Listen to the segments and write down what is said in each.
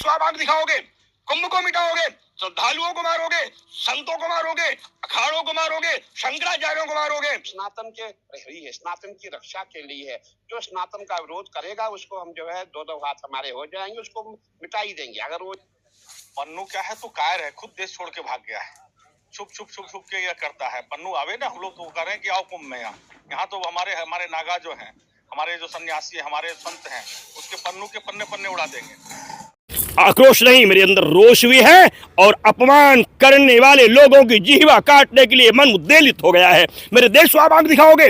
स्वाभाग दिखाओगे, कुंभ को मिटाओगे, श्रद्धालुओं को मारोगे, संतों को मारोगे, अखाड़ों को मारोगे, शंकराचार्यों को मारोगे। सनातन के प्रहरी है, सनातन की रक्षा के लिए है। जो सनातन का विरोध करेगा उसको हम जो है दो हाथ हमारे हो जाएंगे, उसको मिटा ही देंगे। अगर वो पन्नू क्या है, तो कायर है, खुद देश छोड़ के भाग गया है। छुप के ये करता है। पन्नू आवे ना, हम लोग तो कह रहे हैं कि आओ कुंभ में। यहाँ तो हमारे नागा जो हैं, हमारे जो सन्यासी है, हमारे संत हैं, उसके पन्नू के पन्ने उड़ा देंगे। आक्रोश नहीं, मेरे अंदर रोष भी है और अपमान करने वाले लोगों की जीवा काटने के लिए मन उद्वेलित हो गया है। मेरे देश स्वाभाग दिखाओगे,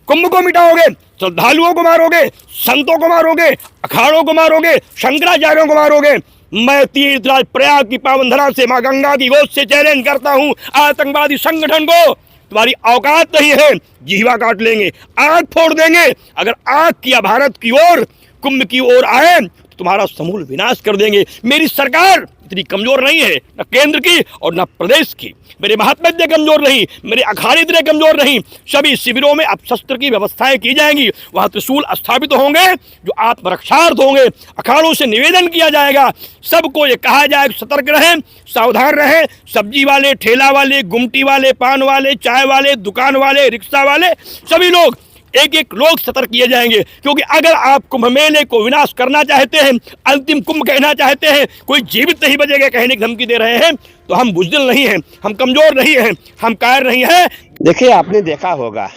कुंभ को मिटाओगे, श्रद्धालुओं को मारोगे, संतों को मारोगे, अखाड़ों को मारोगे, शंकराचार्यों को मारोगे। मैं तीर्थराज प्रयाग की पावन धरा से मां गंगा की गोद से चैलेंज करता हूं आतंकवादी संगठन को, तुम्हारी औकात नहीं है, जीवा काट लेंगे, आंख फोड़ देंगे। अगर आंख किया भारत की ओर, कुंभ की ओर आए तो तुम्हारा समूल विनाश कर देंगे। मेरी सरकार इतनी कमजोर नहीं है, न केंद्र की और न प्रदेश की। मेरे महात्मा इतने कमजोर नहीं, मेरे अखाड़े इतने कमजोर नहीं। सभी शिविरों में अब शस्त्र की व्यवस्थाएं की जाएंगी, वहां त्रिशूल स्थापित होंगे जो आत्मरक्षार्थ होंगे। अखाड़ों से निवेदन किया जाएगा, सबको ये कहा जाएगा सतर्क रहें, सावधान रहें। सब्जी वाले, ठेला वाले, गुमटी वाले, पान वाले, चाय वाले, दुकान वाले, रिक्शा वाले, सभी लोग एक लोग सतर्क किए जाएंगे। क्योंकि अगर आप कुंभ मेले को विनाश करना चाहते हैं, अंतिम कुंभ कहना चाहते हैं, कोई जीवित नहीं बचेगा कहने की धमकी दे रहे हैं, तो हम बुज़दिल नहीं हैं, हम कमजोर नहीं हैं, हम कायर नहीं हैं। देखिए, आपने देखा होगा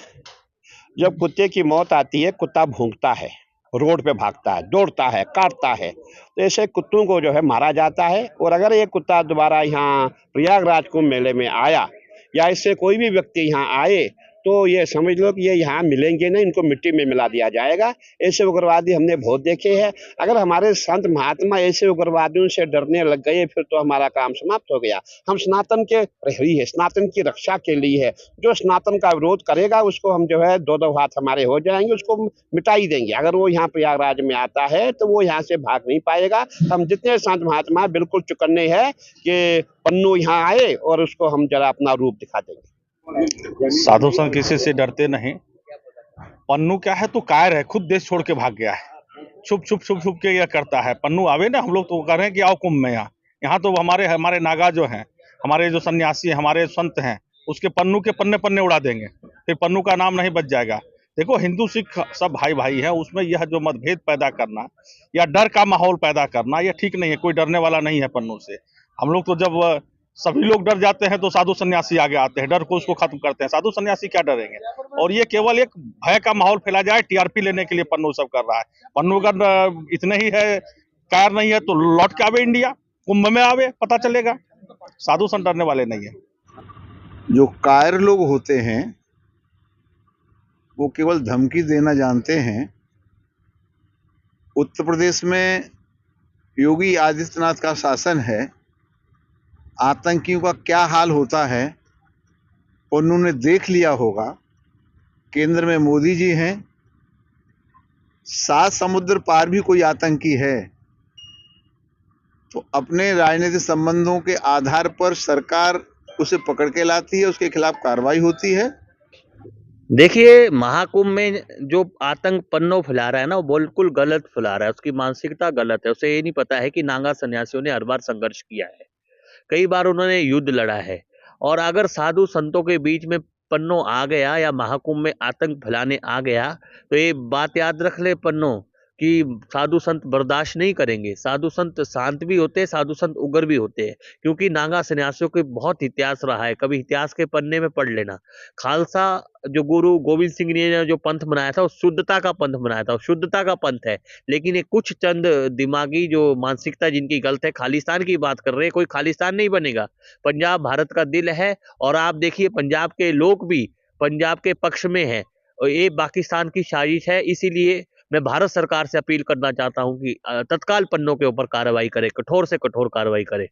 जब कुत्ते की मौत आती है, कुत्ता भौंकता है, रोड पे भागता है, दौड़ता है, काटता है। तो ऐसे कुत्तों को जो है मारा जाता है। और अगर ये कुत्ता दोबारा यहाँ प्रयागराज कुंभ मेले में आया या इससे कोई भी व्यक्ति यहाँ आए तो ये समझ लो कि ये यहाँ मिलेंगे नहीं, इनको मिट्टी में मिला दिया जाएगा। ऐसे उग्रवादी हमने बहुत देखे हैं। अगर हमारे संत महात्मा ऐसे उग्रवादियों से डरने लग गए फिर तो हमारा काम समाप्त हो गया। हम सनातन के प्रहरी है, सनातन की रक्षा के लिए है। जो सनातन का विरोध करेगा उसको हम जो है दो हाथ हमारे हो जाएंगे, उसको मिटा ही देंगे। अगर वो यहाँ प्रयागराज में आता है तो वो यहाँ से भाग नहीं पाएगा। हम जितने संत महात्मा बिल्कुल चुकन्ने हैं कि पन्नू यहाँ आए और उसको हम जरा अपना रूप दिखा देंगे। साधु संत किसी से डरते नहीं। पन्नू क्या है, तो कायर है, खुद देश छोड़ के भाग गया है। छुप के ये करता है। पन्नू आवे ना, हम लोग तो कह रहे हैं कि आओ कुंभ में। यहाँ तो हमारे नागा जो हैं, हमारे जो सन्यासी है, हमारे संत हैं, उसके पन्नू के पन्ने उड़ा देंगे। फिर पन्नू का नाम नहीं बच जाएगा। देखो, हिंदू सिख सब भाई है, उसमें यह जो मतभेद पैदा करना या डर का माहौल पैदा करना, यह ठीक नहीं है। कोई डरने वाला नहीं है पन्नू से। हम लोग तो जब सभी लोग डर जाते हैं तो साधु सन्यासी आगे आते हैं, डर को उसको खत्म करते हैं। साधु सन्यासी क्या डरेंगे? और ये केवल एक भय का माहौल फैला जाए, टीआरपी लेने के लिए पन्नू सब कर रहा है। पन्नू अगर इतने ही है, कायर नहीं है, तो लौट के आवे इंडिया, कुंभ में आवे, पता चलेगा। साधु संत डरने वाले नहीं है। जो कायर लोग होते हैं वो केवल धमकी देना जानते हैं। उत्तर प्रदेश में योगी आदित्यनाथ का शासन है, आतंकियों का क्या हाल होता है उन्होंने देख लिया होगा। केंद्र में मोदी जी हैं, 7 समुद्र पार भी कोई आतंकी है तो अपने राजनीतिक संबंधों के आधार पर सरकार उसे पकड़ के लाती है, उसके खिलाफ कार्रवाई होती है। देखिए, महाकुंभ में जो आतंक पन्नों फैला रहा है ना, वो बिल्कुल गलत फैला रहा है। उसकी मानसिकता गलत है। उसे ये नहीं पता है कि नागा सन्यासियों ने हर बार संघर्ष किया है, कई बार उन्होंने युद्ध लड़ा है। और अगर साधु संतों के बीच में पन्नों आ गया या महाकुंभ में आतंक फैलाने आ गया तो ये बात याद रख ले पन्नों कि साधु संत बर्दाश्त नहीं करेंगे। साधु संत शांत भी होते हैं, साधु संत उग्र भी होते हैं। क्योंकि नागा सन्यासियों के बहुत इतिहास रहा है, कभी इतिहास के पन्ने में पढ़ लेना। खालसा जो गुरु गोविंद सिंह ने जो पंथ बनाया था वो शुद्धता का पंथ बनाया था, शुद्धता का पंथ है। लेकिन ये कुछ चंद दिमागी जो मानसिकता जिनकी गलत है, खालिस्तान की बात कर रहे हैं। कोई खालिस्तान नहीं बनेगा। पंजाब भारत का दिल है और आप देखिए पंजाब के लोग भी पंजाब के पक्ष में है और ये पाकिस्तान की साजिश है। इसीलिए मैं भारत सरकार से अपील करना चाहता हूं कि तत्काल पन्नों के ऊपर कार्रवाई करे, कठोर से कठोर कार्रवाई करे।